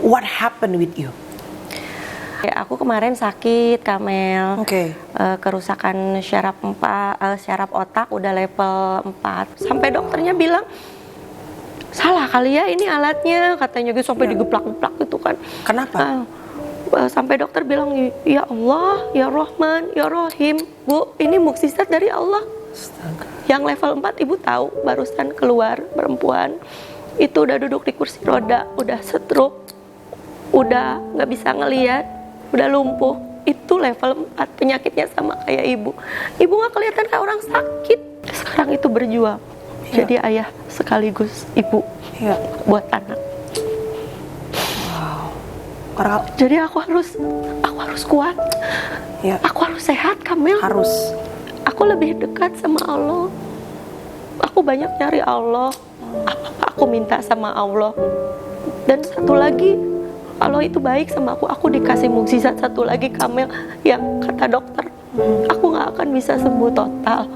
what happened with you? Aku kemarin sakit, Kamel. Oke. Kerusakan syaraf otak udah level 4. Sampai dokternya bilang, salah kali ya ini alatnya, katanya gitu, sampai digeplak-geplak gitu kan. Kenapa? Sampai dokter bilang, ya Allah, ya Rahman, ya Rahim, Bu, ini mukjizat dari Allah. Astaga. Yang level 4 ibu tahu, barusan keluar perempuan, itu udah duduk di kursi roda, udah stroke, udah nggak bisa ngelihat, udah lumpuh. Itu level 4 penyakitnya sama kayak ibu. Ibu nggak kelihatan kayak orang sakit. Sekarang itu berjuang. Jadi ayah sekaligus ibu buat anak. Wow. Jadi aku harus kuat. Aku harus sehat, Kamil. Harus. Aku lebih dekat sama Allah. Aku banyak nyari Allah. Apa aku minta sama Allah. Dan satu lagi, Allah itu baik sama aku. Aku dikasih mukjizat satu lagi, Kamil, yang kata dokter, aku nggak akan bisa sembuh total.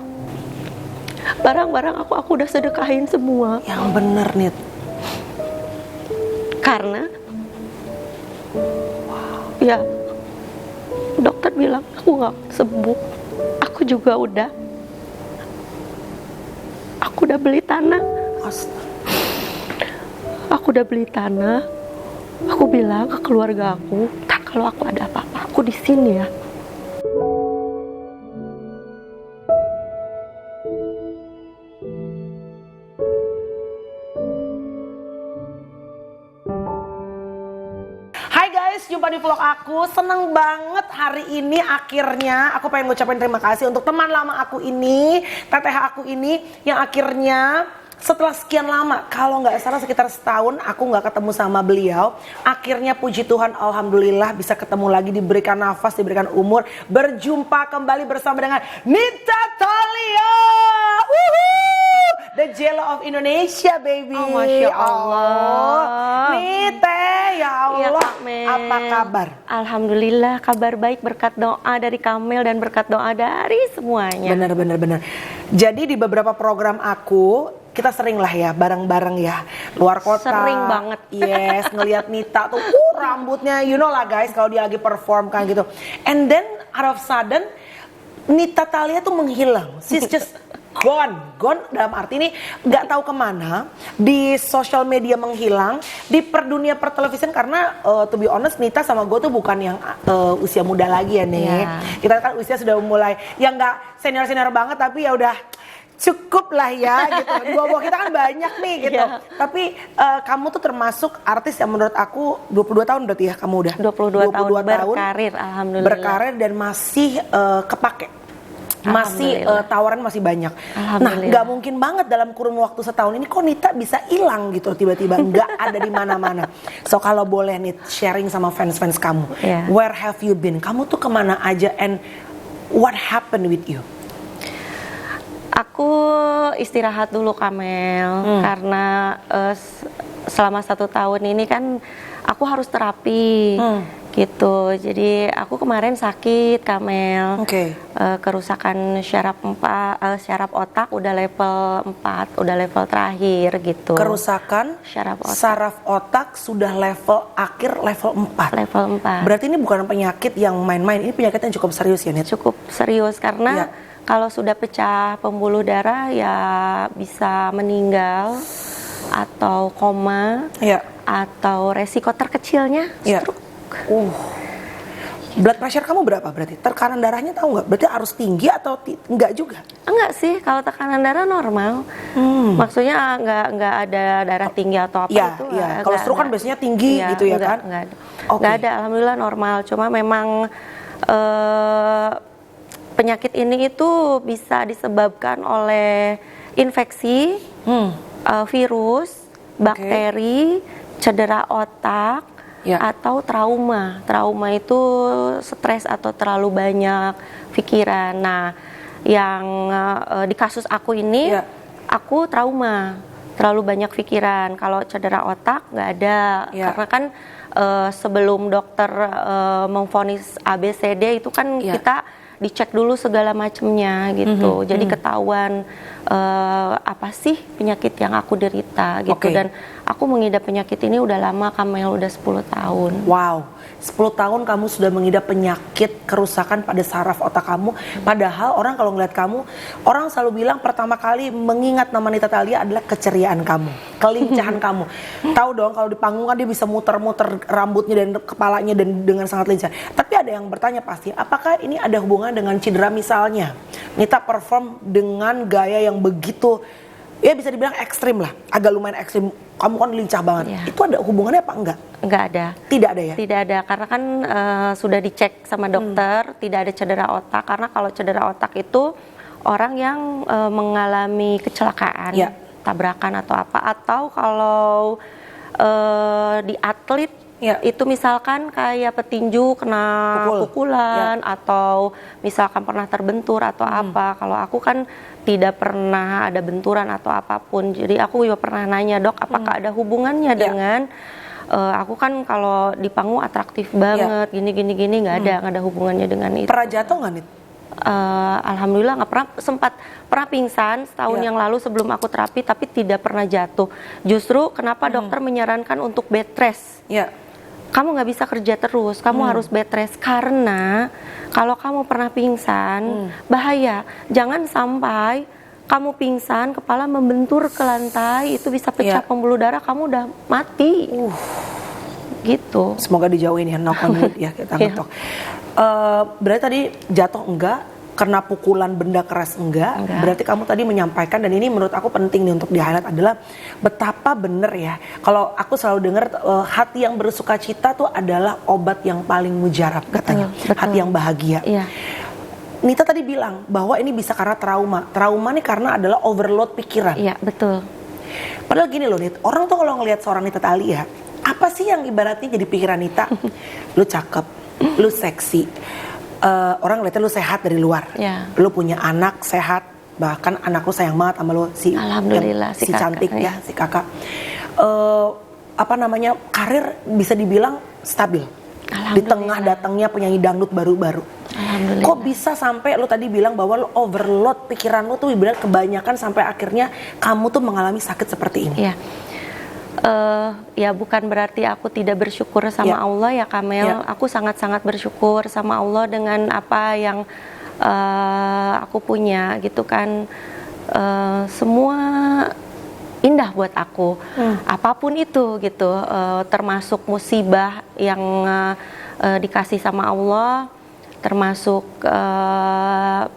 Barang-barang aku udah sedekahin semua. Yang bener, Nit. Karena ya dokter bilang aku nggak sembuh. Aku juga udah beli tanah. Aku udah beli tanah. Aku bilang ke keluarga aku, kalau aku ada apa-apa, aku di sini ya. Hai guys, jumpa di vlog aku. Seneng banget hari ini akhirnya aku pengen ngucapin terima kasih untuk teman lama aku ini, teteh aku ini, yang akhirnya setelah sekian lama, kalau nggak salah sekitar setahun aku nggak ketemu sama beliau. Akhirnya puji Tuhan, alhamdulillah bisa ketemu lagi, diberikan nafas, diberikan umur, berjumpa kembali bersama dengan Nita Thalia. The Jello of Indonesia, baby. Oh, Masya Allah. Nita, ya Allah, apa kabar? Alhamdulillah, kabar baik berkat doa dari Kamil dan berkat doa dari semuanya. Bener. Jadi di beberapa program aku, kita sering lah ya bareng-bareng ya luar kota. Sering banget. Yes, ngelihat Nita tuh rambutnya, you know lah guys, kalau dia lagi perform kan gitu. And then out of sudden Nita Thalia tuh menghilang. She's just gone dalam arti ini nggak tahu kemana, di sosial media menghilang, di dunia pertelevisian, karena to be honest Nita sama gue tuh bukan yang usia muda lagi ya nih. Kita kan usia sudah mulai yang nggak senior banget, tapi ya udah cukup lah ya gitu. Di bawah kita kan banyak nih gitu. Tapi kamu tuh termasuk artis yang menurut aku 22 tahun berarti ya kamu udah 22 tahun berkarir, alhamdulillah. Berkarir dan masih kepake. Masih tawaran masih banyak. Nah, nggak mungkin banget dalam kurun waktu setahun ini kok Nita bisa hilang gitu tiba-tiba, nggak ada di mana-mana. So kalau boleh nih sharing sama fans-fans kamu, where have you been? Kamu tuh kemana aja and what happened with you? Aku istirahat dulu, Kamel, karena selama 1 tahun ini kan aku harus terapi gitu. Jadi aku kemarin sakit, Kamel. Kerusakan syaraf otak udah level 4, udah level terakhir gitu. Kerusakan syaraf otak sudah level akhir, level 4. Level 4. Berarti ini bukan penyakit yang main-main, ini penyakit yang cukup serius ya, Nit? Cukup serius karena kalau sudah pecah pembuluh darah ya bisa meninggal atau koma, atau resiko terkecilnya stroke. Blood pressure kamu berapa berarti? Tekanan darahnya tahu nggak? Berarti harus tinggi atau enggak juga? Enggak sih, kalau tekanan darah normal. Maksudnya enggak ada darah tinggi atau apa itu. Kalau stroke kan biasanya tinggi gitu ya kan? Enggak ada, alhamdulillah normal. Cuma memang penyakit ini itu bisa disebabkan oleh infeksi, virus, bakteri, cedera otak, atau trauma. Trauma itu stres atau terlalu banyak pikiran. Nah, yang di kasus aku ini, aku trauma, terlalu banyak pikiran. Kalau cedera otak nggak ada, karena kan sebelum dokter memvonis ABCD itu kan kita dicek dulu segala macamnya gitu. Jadi ketahuan apa sih penyakit yang aku derita gitu. Oke. Dan aku mengidap penyakit ini udah lama, Kamel, udah 10 tahun. Wow, 10 tahun kamu sudah mengidap penyakit kerusakan pada saraf otak kamu. Padahal orang kalau ngeliat kamu, orang selalu bilang pertama kali mengingat nama Nita Thalia adalah keceriaan kamu, kelincahan kamu. Tahu dong kalau di panggung kan dia bisa muter-muter rambutnya dan kepalanya dan dengan sangat lincah. Tapi ada yang bertanya pasti, apakah ini ada hubungan dengan cedera misalnya? Nita perform dengan gaya yang begitu, ya bisa dibilang ekstrim lah, agak lumayan ekstrim. Kamu kan lincah banget. Iya. Itu ada hubungannya apa enggak? Nggak ada. Tidak ada ya? Tidak ada, karena kan sudah dicek sama dokter, tidak ada cedera otak. Karena kalau cedera otak itu orang yang mengalami kecelakaan, Ya. tabrakan atau apa, atau kalau di atlet Ya. itu misalkan kayak petinju kena pukulan, atau misalkan pernah terbentur atau apa. Kalau aku kan tidak pernah ada benturan atau apapun. Jadi aku juga pernah nanya, dok, apakah ada hubungannya dengan aku kan kalau di panggung atraktif banget, gini, nggak ada hubungannya dengan itu. Pernah jatuh nggak nih? Alhamdulillah nggak pernah, sempat pernah pingsan setahun Ya. yang lalu sebelum aku terapi, tapi tidak pernah jatuh. Justru kenapa dokter menyarankan untuk bed rest? Ya. Kamu nggak bisa kerja terus, kamu harus bed rest, karena kalau kamu pernah pingsan bahaya. Jangan sampai kamu pingsan, kepala membentur ke lantai, itu bisa pecah pembuluh darah, kamu udah mati. Gitu. Semoga dijauhin ya, knock on wood ya, kita ngetok. Berarti tadi jatuh enggak, kena pukulan benda keras enggak. Berarti kamu tadi menyampaikan, dan ini menurut aku penting nih untuk di-highlight, adalah betapa bener ya. Kalau aku selalu dengar hati yang bersuka cita tuh adalah obat yang paling mujarab katanya. Betul. Hati yang bahagia. Iya. Nita tadi bilang bahwa ini bisa karena trauma. Trauma nih karena adalah overload pikiran. Iya, betul. Padahal gini loh Nit, orang tuh kalau ngelihat seorang Nita Thalia, apa sih yang ibaratnya jadi pikiran Nita? Lu cakep, lu seksi, orang ngeliatnya lu sehat dari luar, lu punya anak sehat, bahkan anak lu sayang banget sama lu, Alhamdulillah, si kakak, cantik ya, si kakak. Apa namanya, karir bisa dibilang stabil di tengah datangnya penyanyi dangdut baru-baru. Alhamdulillah. Kok bisa sampai lu tadi bilang bahwa lu overload pikiran lu tuh ibarat kebanyakan sampai akhirnya kamu tuh mengalami sakit seperti ini? Iya. Ya bukan berarti aku tidak bersyukur sama Allah ya, Kamel. Aku sangat-sangat bersyukur sama Allah dengan apa yang aku punya gitu kan. Semua indah buat aku, apapun itu gitu, termasuk musibah yang dikasih sama Allah, termasuk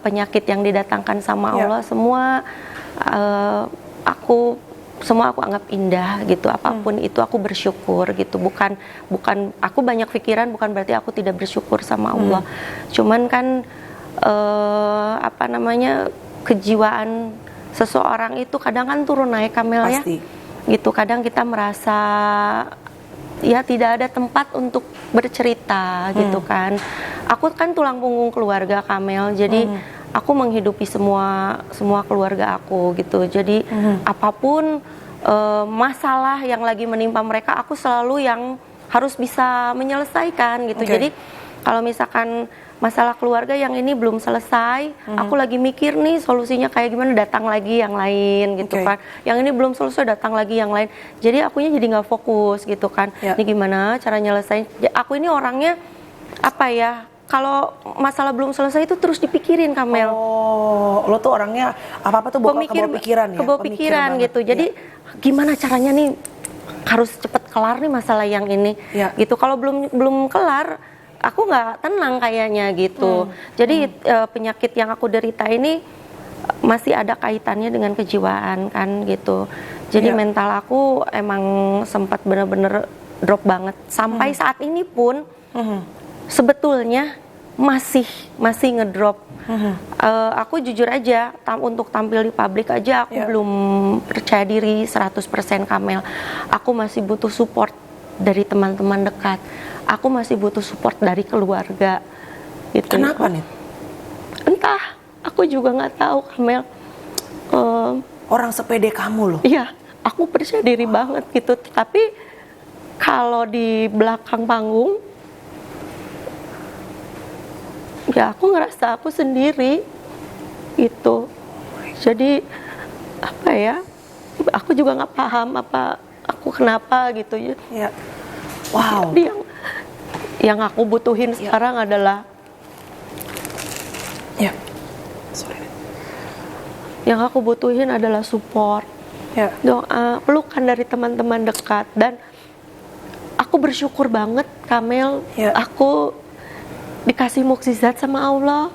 penyakit yang didatangkan sama Allah, semua aku anggap indah gitu. Apapun itu aku bersyukur gitu. Bukan aku banyak pikiran, bukan berarti aku tidak bersyukur sama Allah. Cuman kan apa namanya, kejiwaan seseorang itu kadang kan turun naik, Kamel. Pasti. Ya gitu. Kadang kita merasa ya tidak ada tempat untuk bercerita gitu kan. Aku kan tulang punggung keluarga, Kamel. Jadi aku menghidupi semua keluarga aku gitu. Jadi apapun masalah yang lagi menimpa mereka, aku selalu yang harus bisa menyelesaikan gitu. Jadi kalau misalkan masalah keluarga yang ini belum selesai, aku lagi mikir nih solusinya kayak gimana, datang lagi yang lain gitu kan. Yang ini belum selesai, datang lagi yang lain. Jadi akunya jadi nggak fokus gitu kan. Ini gimana cara nyelesain? Aku ini orangnya apa ya? Kalau masalah belum selesai itu terus dipikirin, Kamel. Oh, lo tuh orangnya apa-apa tuh kebawa pikiran ya? Kebawa pikiran gitu. Jadi gimana caranya nih harus cepet kelar nih masalah yang ini gitu. Kalau belum kelar, aku nggak tenang kayaknya gitu. Jadi penyakit yang aku derita ini masih ada kaitannya dengan kejiwaan kan gitu. Jadi mental aku emang sempat bener-bener drop banget. Sampai saat ini pun sebetulnya masih ngedrop. Aku jujur aja, untuk tampil di publik aja aku belum percaya diri 100%, Kamel. Aku masih butuh support dari teman-teman dekat. Aku masih butuh support dari keluarga gitu. Kenapa nih? Entah, aku juga nggak tahu, Kamel. Orang sepede kamu loh. Iya, aku percaya diri banget gitu. Tapi kalau di belakang panggung, ya aku ngerasa aku sendiri gitu. Jadi apa ya, aku juga nggak paham apa aku kenapa gitu ya. Ya. Wow. Jadi yang aku butuhin sekarang adalah Ya. Sorry. yang aku butuhin adalah support, Ya. doa, pelukan dari teman-teman dekat. Dan aku bersyukur banget Kamel, Ya. aku dikasih mukjizat sama Allah.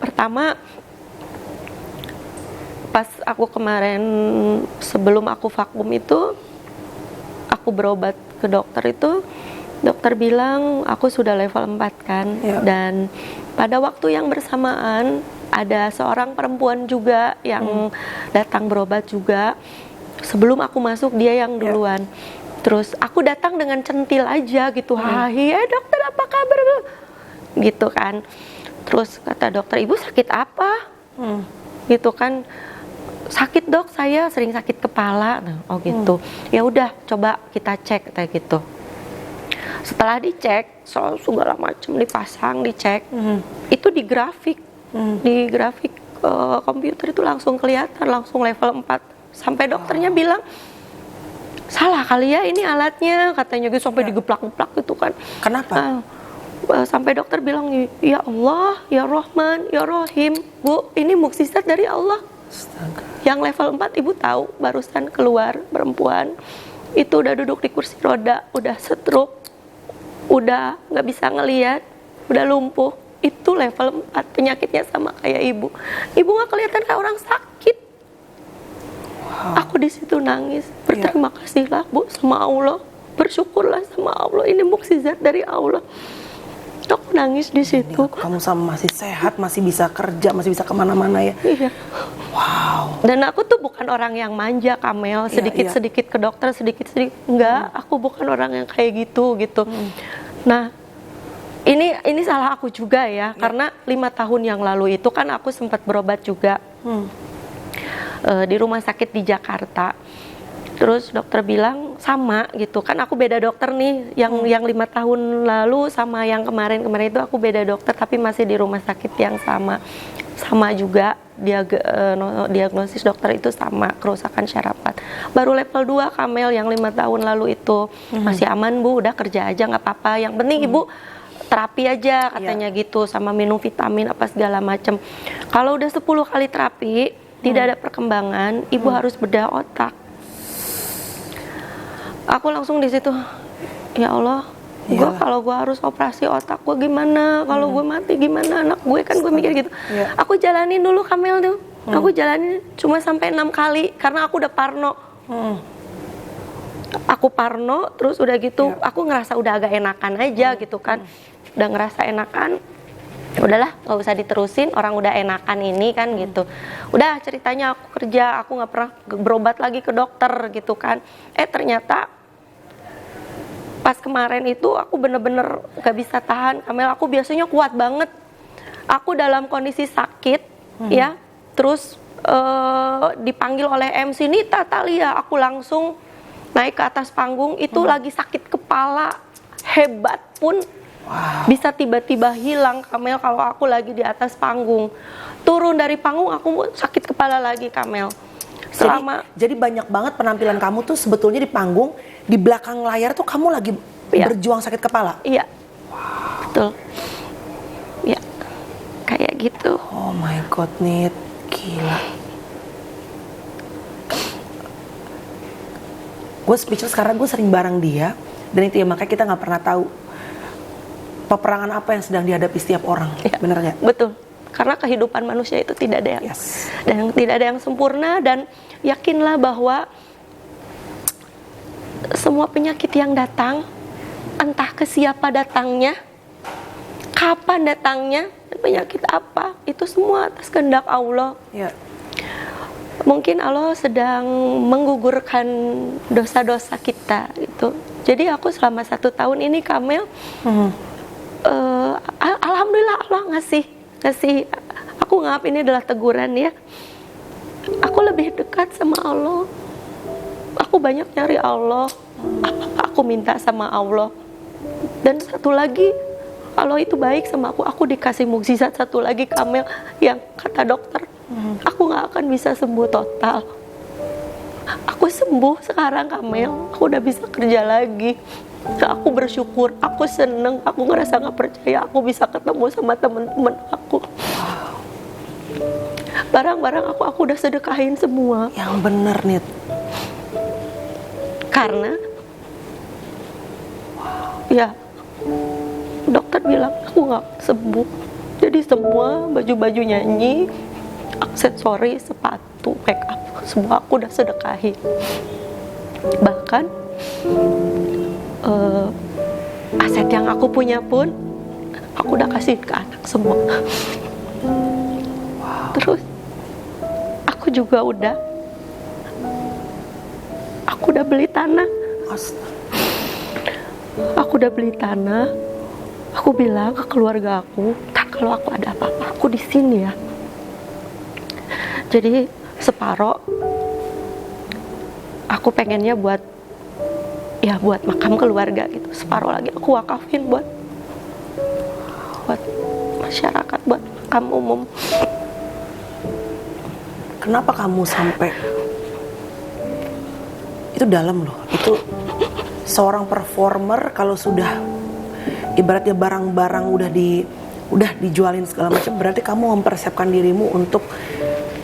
Pertama, pas aku kemarin sebelum aku vakum itu, aku berobat ke dokter itu, dokter bilang aku sudah level 4 kan. Ya. Dan pada waktu yang bersamaan ada seorang perempuan juga yang datang berobat juga. Sebelum aku masuk dia yang duluan. Terus aku datang dengan centil aja gitu. Hai, dokter apa kabar? Gitu kan. Terus kata dokter, ibu sakit apa? Gitu kan. Sakit dok, saya sering sakit kepala. Nah, oh gitu. Ya udah, coba kita cek kayak gitu. Setelah dicek, segala macam dipasang, dicek, itu di grafik, komputer itu langsung kelihatan, langsung level 4. Sampai dokternya bilang, salah kali ya ini alatnya, katanya gitu, sampai digeplak-geplak gitu kan. Kenapa? Sampai dokter bilang, ya Allah, ya Rahman, ya Rahim, Bu, ini mukjizat dari Allah. Astaga. Yang level 4 ibu tahu, barusan keluar perempuan, itu udah duduk di kursi roda, udah stroke, udah nggak bisa ngelihat, udah lumpuh. Itu level 4 penyakitnya sama kayak ibu. Ibu nggak kelihatan kayak orang sakit. Aku di situ nangis, berterima kasihlah Bu sama Allah, bersyukurlah sama Allah, ini mukjizat dari Allah. Aku nangis di situ. Kamu sama masih sehat, masih bisa kerja, masih bisa kemana-mana ya. Iya. Wow. Dan aku tuh bukan orang yang manja, Kamel, sedikit-sedikit ke dokter, sedikit-sedikit. Enggak, aku bukan orang yang kayak gitu. Nah, ini salah aku juga ya, karena 5 tahun yang lalu itu kan aku sempat berobat juga di rumah sakit di Jakarta. Terus dokter bilang sama gitu kan, aku beda dokter nih, yang 5 tahun lalu sama yang kemarin itu aku beda dokter, tapi masih di rumah sakit yang sama juga diagnosis dokter itu sama, kerusakan syarafat. Baru level 2 Kamel yang 5 tahun lalu itu masih aman Bu, udah kerja aja nggak apa-apa, yang penting Ibu terapi aja katanya gitu, sama minum vitamin apa segala macam. Kalau udah 10 kali terapi tidak ada perkembangan, Ibu harus bedah otak. Aku langsung di situ, ya Allah, kalau gue harus operasi otak gue gimana, kalau gue mati gimana anak gue, kan gue mikir gitu. Aku jalanin dulu Kamel tuh, aku jalanin cuma sampai 6 kali karena aku udah parno. Aku parno, terus udah gitu, aku ngerasa udah agak enakan aja gitu kan, udah ngerasa enakan. Udahlah, nggak usah diterusin, orang udah enakan ini kan gitu. Udah ceritanya aku kerja, aku nggak pernah berobat lagi ke dokter gitu kan. Ternyata pas kemarin itu aku bener-bener gak bisa tahan, Kamel. Aku biasanya kuat banget. Aku dalam kondisi sakit, ya, terus dipanggil oleh MC Nita Thalia, aku langsung naik ke atas panggung. Itu lagi sakit kepala hebat pun bisa tiba-tiba hilang, Kamel, kalau aku lagi di atas panggung. Turun dari panggung aku sakit kepala lagi, Kamel. Jadi banyak banget penampilan kamu tuh sebetulnya di panggung, di belakang layar tuh kamu lagi berjuang sakit kepala. Iya. Betul. Ya. Kayak gitu. Oh my god, Nit. Gila. Gue speechless karena gue sering bareng dia, dan itu ya makanya kita nggak pernah tahu peperangan apa yang sedang dihadapi setiap orang. Bener nggak? Betul. Karena kehidupan manusia itu tidak ada yang dan tidak ada yang sempurna, dan yakinlah bahwa semua penyakit yang datang, entah ke siapa datangnya, kapan datangnya, penyakit apa, itu semua atas kehendak Allah. Mungkin Allah sedang menggugurkan dosa-dosa kita itu. Jadi aku selama 1 tahun ini, Kamel, alhamdulillah Allah ngasih, aku nganggap ini adalah teguran ya. Aku lebih dekat sama Allah. Aku banyak nyari Allah. Aku minta sama Allah. Dan satu lagi, Allah itu baik sama aku. Aku dikasih mukjizat satu lagi, Kamel, yang kata dokter, Aku nggak akan bisa sembuh total. Aku sembuh sekarang, Kamel. Aku udah bisa kerja lagi. Aku bersyukur, aku seneng, aku ngerasa nggak percaya aku bisa ketemu sama teman-teman aku. Barang-barang aku udah sedekahin semua. Yang bener nih. Karena ya dokter bilang aku nggak sembuh. Jadi semua baju-baju nyanyi, aksesori, sepatu, make up, semua aku udah sedekahin. Bahkan aset yang aku punya pun aku udah kasih ke anak semua. Terus aku juga aku udah beli tanah. Aku udah beli tanah. Aku bilang ke keluarga aku, kalau aku ada apa-apa, aku di sini ya. Jadi separoh aku pengennya buat makam keluarga gitu. Separoh lagi aku wakafin buat masyarakat, buat makam umum. Kenapa kamu sampai itu dalam loh? Itu seorang performer kalau sudah ibaratnya barang-barang udah dijualin segala macam, berarti kamu mempersiapkan dirimu untuk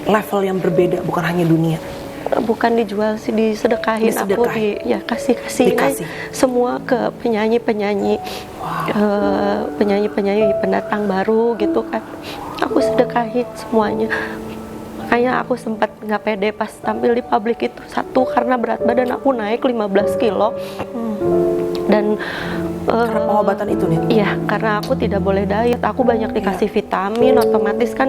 level yang berbeda, bukan hanya dunia. Bukan dijual sih, disedekahin. Aku kasih semua ke penyanyi-penyanyi. Penyanyi-penyanyi pendatang baru gitu kan. Aku sedekahin semuanya. Makanya aku sempat nggak pede pas tampil di publik itu. Satu, karena berat badan aku naik 15 kilo. Dan karena pengobatan itu nih? Iya, karena aku tidak boleh diet. Aku banyak dikasih vitamin, otomatis kan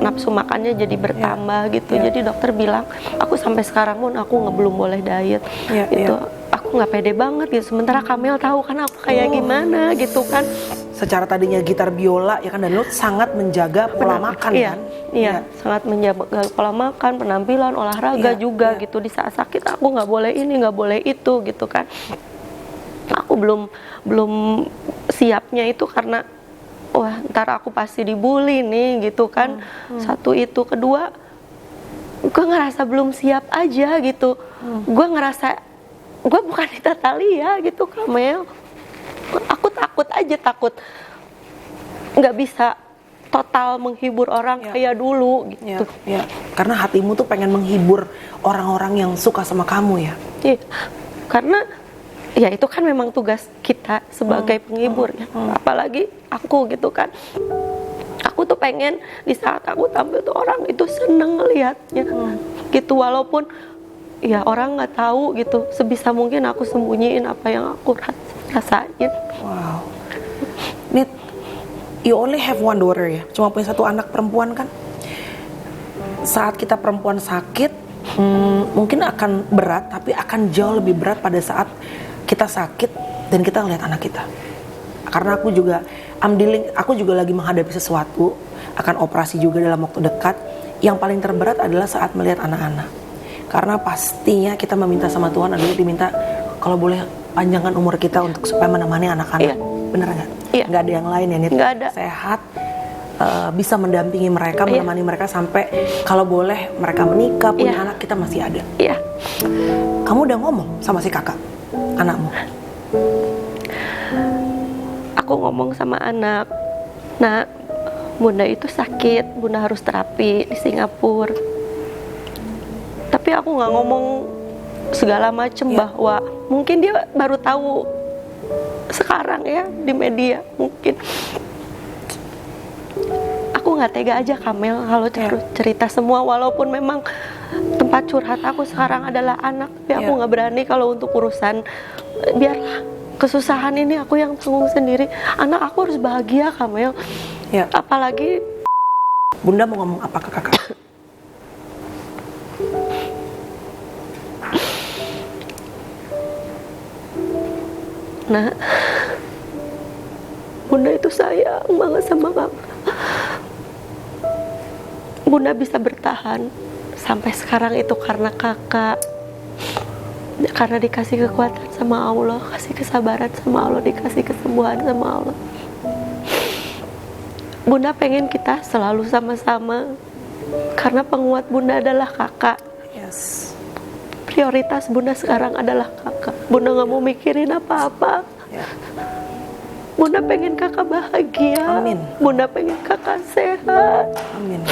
nafsu makannya jadi bertambah gitu. Jadi dokter bilang, aku sampai sekarang pun aku belum boleh diet. Itu aku nggak pede banget gitu. Sementara Kamel tahu kan aku kayak gimana gitu kan. Secara tadinya gitar biola ya kan, dan lo sangat menjaga pola makan kan? Iya, sangat menjaga pola makan, penampilan, olahraga juga gitu. Di saat sakit aku nggak boleh ini, nggak boleh itu gitu kan. Aku belum siapnya itu karena wah ntar aku pasti dibully nih gitu kan. Satu itu, kedua gue ngerasa belum siap aja gitu. Gue ngerasa gue bukan Nita Thalia gitu, Kamel. Aku takut nggak bisa total menghibur orang kayak dulu gitu. Karena hatimu tuh pengen menghibur orang-orang yang suka sama kamu ya. Iya, karena ya itu kan memang tugas kita sebagai penghibur ya. Apalagi aku gitu kan. Aku tuh pengen di saat aku tampil tuh orang itu seneng ngelihatnya gitu, walaupun ya orang nggak tahu gitu. Sebisa mungkin aku sembunyiin apa yang aku rasain. Wow. Nit, you only have one daughter ya, cuma punya satu anak perempuan kan. Saat kita perempuan sakit, mungkin akan berat, tapi akan jauh lebih berat pada saat kita sakit dan kita ngeliat anak kita. Karena aku juga lagi menghadapi sesuatu, akan operasi juga dalam waktu dekat. Yang paling terberat adalah saat melihat anak-anak. Karena pastinya kita meminta sama Tuhan adalah diminta kalau boleh panjangkan umur kita untuk supaya menemani anak-anak. Bener nggak? Nggak ada yang lain ya, Nit? Nggak ada. Sehat, bisa mendampingi mereka, menemani mereka sampai kalau boleh mereka menikah, punya anak, kita masih ada. Kamu udah ngomong sama si kakak, anakmu? Aku ngomong sama anak, nah bunda itu sakit, bunda harus terapi di Singapura. Tapi aku nggak ngomong segala macem bahwa mungkin dia baru tahu sekarang ya di media mungkin. Aku nggak tega aja, Kamel, kalau cerita semua, walaupun memang tempat curhat aku sekarang adalah anak, tapi aku nggak berani kalau untuk urusan biarlah kesusahan ini aku yang tanggung sendiri. Anak aku harus bahagia, Kamel. Apalagi bunda mau ngomong apa ke kakak? Nah, bunda itu sayang banget sama kakak. Bunda bisa bertahan sampai sekarang itu karena kakak, karena dikasih kekuatan sama Allah, kasih kesabaran sama Allah, dikasih kesembuhan sama Allah. Bunda pengen kita selalu sama-sama, Karena penguat Bunda adalah kakak. Yes. Prioritas Bunda sekarang adalah kakak. Bunda gak mau mikirin apa-apa. Ya. Bunda pengen kakak bahagia. Amin. Bunda pengen kakak sehat. Amin.